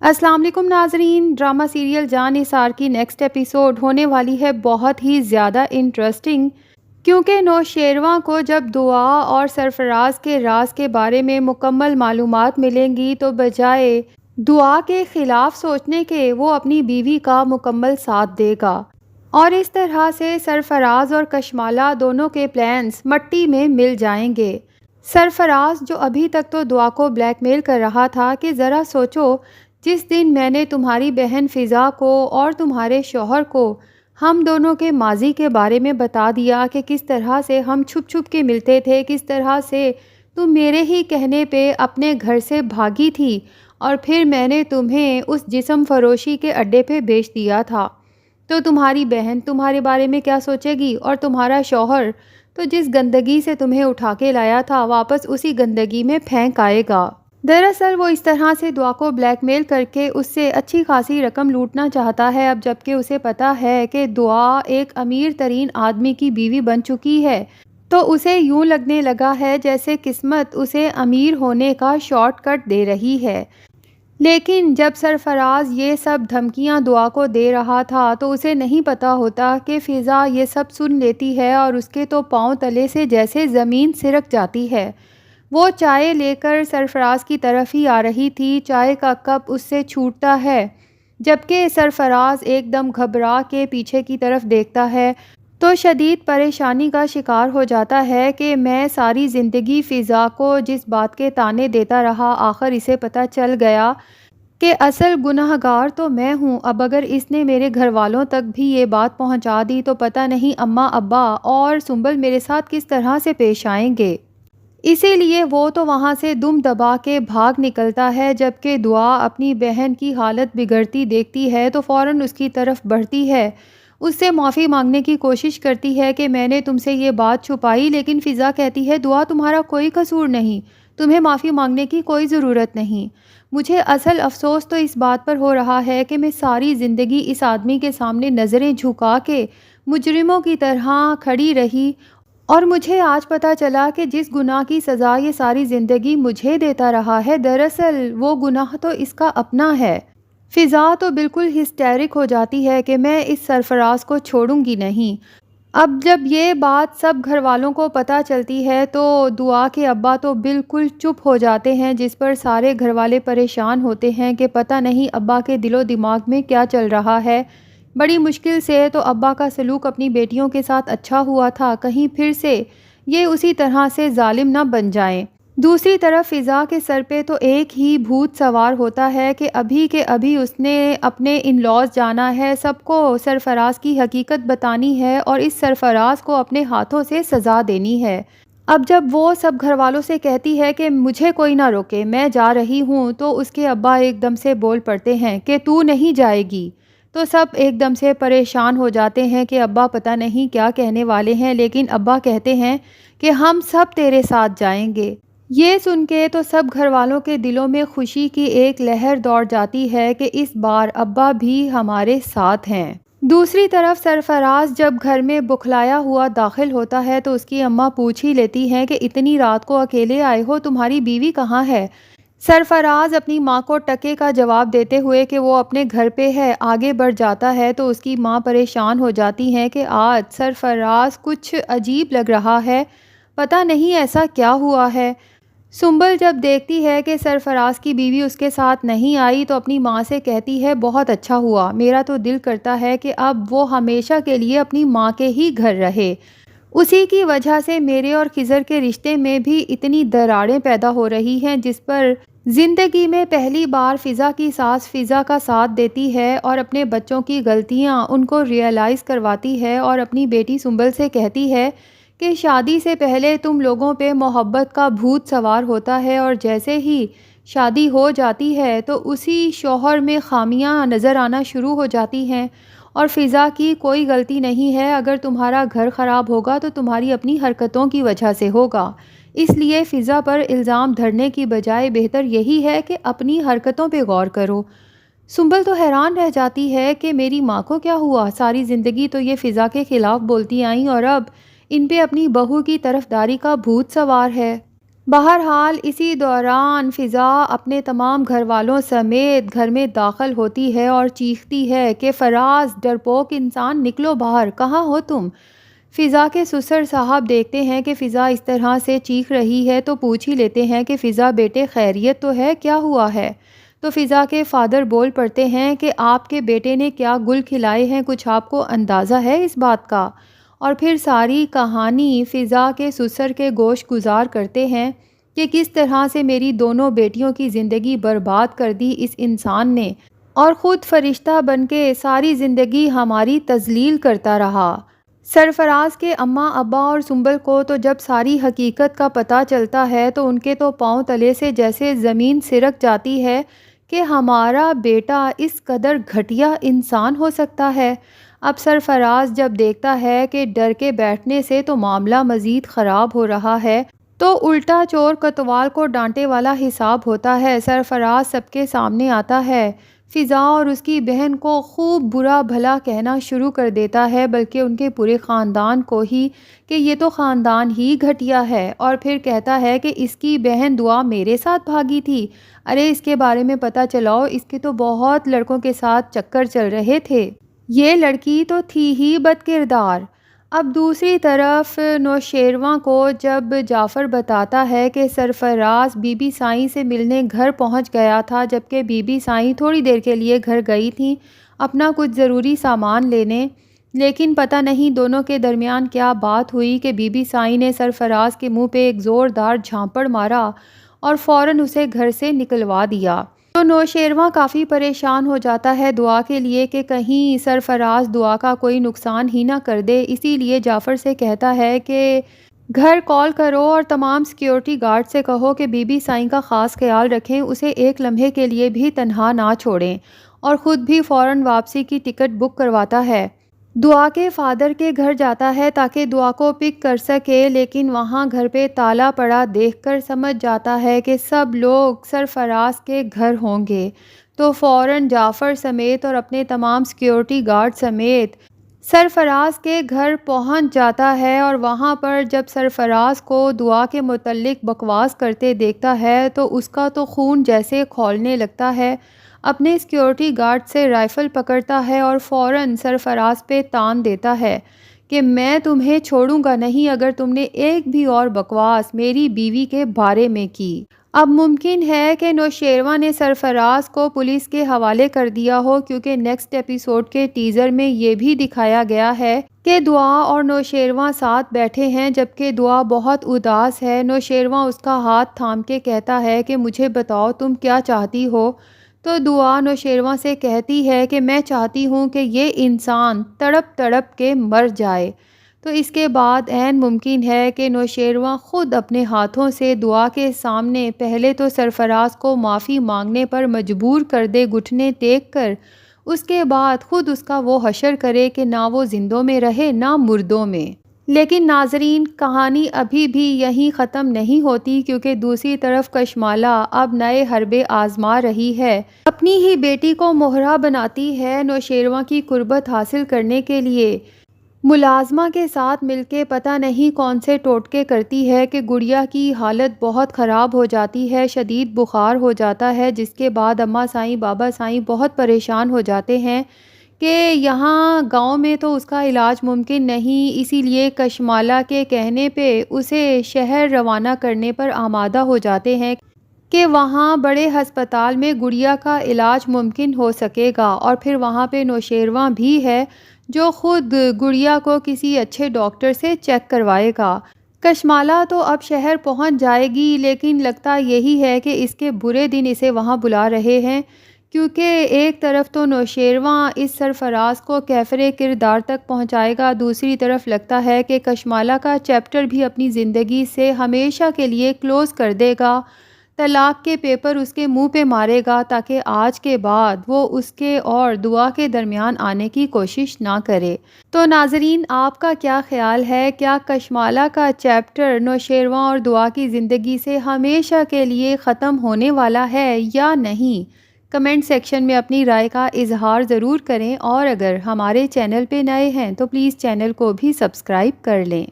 अस्सलाम वालेकुम नाजरीन। ड्रामा सीरियल जान निसार की नेक्स्ट एपिसोड होने वाली है बहुत ही ज़्यादा इंटरेस्टिंग, क्योंकि नौशेरवां को जब दुआ और सरफराज के राज के बारे में मुकम्मल मालूमात मिलेंगी तो बजाय दुआ के ख़िलाफ़ सोचने के वो अपनी बीवी का मुकम्मल साथ देगा और इस तरह से सरफराज और कशमाला दोनों के प्लान्स मट्टी में मिल जाएंगे। सरफराज जो अभी तक तो दुआ को ब्लैकमेल कर रहा था कि ज़रा सोचो, जिस दिन मैंने तुम्हारी बहन फ़िज़ा को और तुम्हारे शौहर को हम दोनों के माजी के बारे में बता दिया कि किस तरह से हम छुप छुप के मिलते थे, किस तरह से तुम मेरे ही कहने पे अपने घर से भागी थी और फिर मैंने तुम्हें उस जिस्म फरोशी के अड्डे पे बेच दिया था, तो तुम्हारी बहन तुम्हारे बारे में क्या सोचेगी और तुम्हारा शौहर तो जिस गंदगी से तुम्हें उठा के लाया था वापस उसी गंदगी में फेंक आएगा। दरअसल वो इस तरह से दुआ को ब्लैकमेल करके उससे अच्छी खासी रकम लूटना चाहता है। अब जबकि उसे पता है कि दुआ एक अमीर तरीन आदमी की बीवी बन चुकी है, तो उसे यूं लगने लगा है जैसे किस्मत उसे अमीर होने का शॉर्टकट दे रही है। लेकिन जब सरफराज ये सब धमकियां दुआ को दे रहा था तो उसे नहीं पता होता कि फ़िज़ा ये सब सुन लेती है और उसके तो पांव तले से जैसे ज़मीन सिरक जाती है। वो चाय लेकर सरफराज की तरफ ही आ रही थी, चाय का कप उससे छूटता है, जबकि सरफराज एकदम घबरा के पीछे की तरफ देखता है तो शदीद परेशानी का शिकार हो जाता है कि मैं सारी ज़िंदगी फ़िज़ा को जिस बात के ताने देता रहा, आखिर इसे पता चल गया कि असल गुनहगार तो मैं हूँ। अब अगर इसने मेरे घर वालों तक भी ये बात पहुँचा दी तो पता नहीं अम्मा, अब्बा और सुंबल मेरे साथ किस तरह से पेश आएंगे। इसीलिए वो तो वहाँ से दुम दबा के भाग निकलता है, जबकि दुआ अपनी बहन की हालत बिगड़ती देखती है तो फ़ौरन उसकी तरफ बढ़ती है, उससे माफ़ी मांगने की कोशिश करती है कि मैंने तुमसे ये बात छुपाई। लेकिन फ़िज़ा कहती है दुआ तुम्हारा कोई कसूर नहीं, तुम्हें माफ़ी मांगने की कोई ज़रूरत नहीं। मुझे असल अफसोस तो इस बात पर हो रहा है कि मैं सारी ज़िंदगी इस आदमी के सामने नज़रें झुका के मुजरिमों की तरह खड़ी रही और मुझे आज पता चला कि जिस गुनाह की सज़ा ये सारी ज़िंदगी मुझे देता रहा है, दरअसल वो गुनाह तो इसका अपना है। फ़िज़ा तो बिल्कुल हिस्टेरिक हो जाती है कि मैं इस सरफराज को छोड़ूंगी नहीं। अब जब ये बात सब घर वालों को पता चलती है तो दुआ के अब्बा तो बिल्कुल चुप हो जाते हैं, जिस पर सारे घर वाले परेशान होते हैं कि पता नहीं अब्बा के दिलो दिमाग में क्या चल रहा है। बड़ी मुश्किल से तो अब्बा का सलूक अपनी बेटियों के साथ अच्छा हुआ था, कहीं फिर से ये उसी तरह से जालिम न बन जाएं। दूसरी तरफ फ़िज़ा के सर पे तो एक ही भूत सवार होता है कि अभी के अभी उसने अपने इन लॉज जाना है, सबको सरफराज की हकीकत बतानी है और इस सरफराज को अपने हाथों से सज़ा देनी है। अब जब वो सब घर वालों से कहती है कि मुझे कोई ना रोके, मैं जा रही हूँ, तो उसके अब्बा एकदम से बोल पड़ते हैं कि तू नहीं जाएगी। तो सब एकदम से परेशान हो जाते हैं कि अब्बा पता नहीं क्या कहने वाले हैं, लेकिन अब्बा कहते हैं कि हम सब तेरे साथ जाएंगे। ये सुन के तो सब घर वालों के दिलों में खुशी की एक लहर दौड़ जाती है कि इस बार अब्बा भी हमारे साथ हैं। दूसरी तरफ सरफराज जब घर में बुखलाया हुआ दाखिल होता है तो उसकी अम्मा पूछ ही लेती हैं कि इतनी रात को अकेले आए हो, तुम्हारी बीवी कहाँ है। सरफराज अपनी माँ को टके का जवाब देते हुए कि वो अपने घर पे है आगे बढ़ जाता है, तो उसकी माँ परेशान हो जाती हैं कि आज सरफराज कुछ अजीब लग रहा है, पता नहीं ऐसा क्या हुआ है। सुंबल जब देखती है कि सरफराज की बीवी उसके साथ नहीं आई तो अपनी माँ से कहती है बहुत अच्छा हुआ, मेरा तो दिल करता है कि अब वो हमेशा के लिए अपनी माँ के ही घर रहे। उसी की वजह से मेरे और खिज़र के रिश्ते में भी इतनी दरारें पैदा हो रही हैं, जिस पर ज़िंदगी में पहली बार फ़िज़ा की सास फ़िज़ा का साथ देती है और अपने बच्चों की गलतियाँ उनको रियलाइज़ करवाती है और अपनी बेटी सुंबल से कहती है कि शादी से पहले तुम लोगों पे मोहब्बत का भूत सवार होता है और जैसे ही शादी हो जाती है तो उसी शौहर में खामियां नज़र आना शुरू हो जाती हैं और फ़िज़ा की कोई गलती नहीं है। अगर तुम्हारा घर ख़राब होगा तो तुम्हारी अपनी हरकतों की वजह से होगा, इसलिए फ़िज़ा पर इल्ज़ाम धरने की बजाय बेहतर यही है कि अपनी हरकतों पे गौर करो। सुंबल तो हैरान रह जाती है कि मेरी माँ को क्या हुआ, सारी ज़िंदगी तो ये फ़िज़ा के ख़िलाफ़ बोलती आई और अब इन पे अपनी बहू की तरफदारी का भूत सवार है। بہرحال اسی دوران فضا اپنے تمام گھر والوں سمیت گھر میں داخل ہوتی ہے اور چیختی ہے کہ فراز، ڈرپوک انسان، نکلو باہر، کہاں ہو تم؟ فضا کے سسر صاحب دیکھتے ہیں کہ فضا اس طرح سے چیخ رہی ہے تو پوچھ ہی لیتے ہیں کہ فضا بیٹے خیریت تو ہے، کیا ہوا ہے؟ تو فضا کے فادر بول پڑتے ہیں کہ آپ کے بیٹے نے کیا گل کھلائے ہیں، کچھ آپ کو اندازہ ہے اس بات کا؟ اور پھر ساری کہانی فضا کے سسر کے گوش گزار کرتے ہیں کہ کس طرح سے میری دونوں بیٹیوں کی زندگی برباد کر دی اس انسان نے، اور خود فرشتہ بن کے ساری زندگی ہماری تذلیل کرتا رہا۔ سرفراز کے اماں ابا اور سنبل کو تو جب ساری حقیقت کا پتہ چلتا ہے تو ان کے تو پاؤں تلے سے جیسے زمین سرک جاتی ہے کہ ہمارا بیٹا اس قدر گھٹیا انسان ہو سکتا ہے۔ اب سرفراز جب دیکھتا ہے کہ ڈر کے بیٹھنے سے تو معاملہ مزید خراب ہو رہا ہے تو الٹا چور کوتوال کو ڈانٹے والا حساب ہوتا ہے۔ سرفراز سب کے سامنے آتا ہے، فضا اور اس کی بہن کو خوب برا بھلا کہنا شروع کر دیتا ہے، بلکہ ان کے پورے خاندان کو ہی، کہ یہ تو خاندان ہی گھٹیا ہے، اور پھر کہتا ہے کہ اس کی بہن دعا میرے ساتھ بھاگی تھی، ارے اس کے بارے میں پتہ چلاؤ، اس کے تو بہت لڑکوں کے ساتھ چکر چل رہے تھے، یہ لڑکی تو تھی ہی بد کردار۔ اب دوسری طرف نوشیروان کو جب جعفر بتاتا ہے کہ سرفراز بی بی سائیں سے ملنے گھر پہنچ گیا تھا، جبکہ بی بی سائیں تھوڑی دیر کے لیے گھر گئی تھیں اپنا کچھ ضروری سامان لینے، لیکن پتہ نہیں دونوں کے درمیان کیا بات ہوئی کہ بی بی سائیں نے سرفراز کے منہ پہ ایک زوردار جھانپڑ مارا اور فوراً اسے گھر سے نکلوا دیا۔ تو نوشیروان کافی پریشان ہو جاتا ہے دعا کے لیے کہ کہیں سرفراز دعا کا کوئی نقصان ہی نہ کر دے، اسی لیے جعفر سے کہتا ہے کہ گھر کال کرو اور تمام سیکیورٹی گارڈ سے کہو کہ بی بی سائیں کا خاص خیال رکھیں، اسے ایک لمحے کے لیے بھی تنہا نہ چھوڑیں، اور خود بھی فوراً واپسی کی ٹکٹ بک کرواتا ہے۔ دعا کے فادر کے گھر جاتا ہے تاکہ دعا کو پک کر سکے، لیکن وہاں گھر پہ تالا پڑا دیکھ کر سمجھ جاتا ہے کہ سب لوگ سرفراز کے گھر ہوں گے، تو فوراً جعفر سمیت اور اپنے تمام سیکیورٹی گارڈ سمیت سرفراز کے گھر پہنچ جاتا ہے، اور وہاں پر جب سرفراز کو دعا کے متعلق بکواس کرتے دیکھتا ہے تو اس کا تو خون جیسے کھولنے لگتا ہے، اپنے سیکیورٹی گارڈ سے رائفل پکڑتا ہے اور فوراً سرفراز پہ تان دیتا ہے کہ میں تمہیں چھوڑوں گا نہیں اگر تم نے ایک بھی اور بکواس میری بیوی کے بارے میں کی۔ اب ممکن ہے کہ نوشیروان نے سرفراز کو پولیس کے حوالے کر دیا ہو، کیونکہ نیکسٹ ایپیسوڈ کے ٹیزر میں یہ بھی دکھایا گیا ہے کہ دعا اور نوشیروان ساتھ بیٹھے ہیں، جبکہ دعا بہت اداس ہے۔ نوشیروان اس کا ہاتھ تھام کے کہتا ہے کہ مجھے بتاؤ تم کیا چاہتی ہو؟ تو دعا نوشیروان سے کہتی ہے کہ میں چاہتی ہوں کہ یہ انسان تڑپ تڑپ کے مر جائے۔ تو اس کے بعد عین ممکن ہے کہ نوشیروان خود اپنے ہاتھوں سے دعا کے سامنے پہلے تو سرفراز کو معافی مانگنے پر مجبور کر دے گھٹنے ٹیک کر، اس کے بعد خود اس کا وہ حشر کرے کہ نہ وہ زندوں میں رہے نہ مردوں میں۔ لیکن ناظرین، کہانی ابھی بھی یہیں ختم نہیں ہوتی، کیونکہ دوسری طرف کشمالہ اب نئے حربے آزما رہی ہے، اپنی ہی بیٹی کو مہرہ بناتی ہے نوشیروان کی قربت حاصل کرنے کے لیے۔ ملازمہ کے ساتھ مل کے پتہ نہیں کون سے ٹوٹکے کرتی ہے کہ گڑیا کی حالت بہت خراب ہو جاتی ہے، شدید بخار ہو جاتا ہے، جس کے بعد اماں سائیں بابا سائیں بہت پریشان ہو جاتے ہیں کہ یہاں گاؤں میں تو اس کا علاج ممکن نہیں، اسی لیے کشمالہ کے کہنے پہ اسے شہر روانہ کرنے پر آمادہ ہو جاتے ہیں کہ وہاں بڑے ہسپتال میں گڑیا کا علاج ممکن ہو سکے گا، اور پھر وہاں پہ نوشیروان بھی ہے جو خود گڑیا کو کسی اچھے ڈاکٹر سے چیک کروائے گا۔ کشمالہ تو اب شہر پہنچ جائے گی، لیکن لگتا یہی ہے کہ اس کے برے دن اسے وہاں بلا رہے ہیں، کیونکہ ایک طرف تو نوشیروان اس سرفراز کو کیفر کردار تک پہنچائے گا، دوسری طرف لگتا ہے کہ کشمالہ کا چیپٹر بھی اپنی زندگی سے ہمیشہ کے لیے کلوز کر دے گا، طلاق کے پیپر اس کے منہ پہ مارے گا تاکہ آج کے بعد وہ اس کے اور دعا کے درمیان آنے کی کوشش نہ کرے۔ تو ناظرین، آپ کا کیا خیال ہے؟ کیا کشمالہ کا چیپٹر نوشیروان اور دعا کی زندگی سے ہمیشہ کے لیے ختم ہونے والا ہے یا نہیں؟ کمنٹ سیکشن میں اپنی رائے کا اظہار ضرور کریں، اور اگر ہمارے چینل پہ نئے ہیں تو پلیز چینل کو بھی سبسکرائب کر لیں۔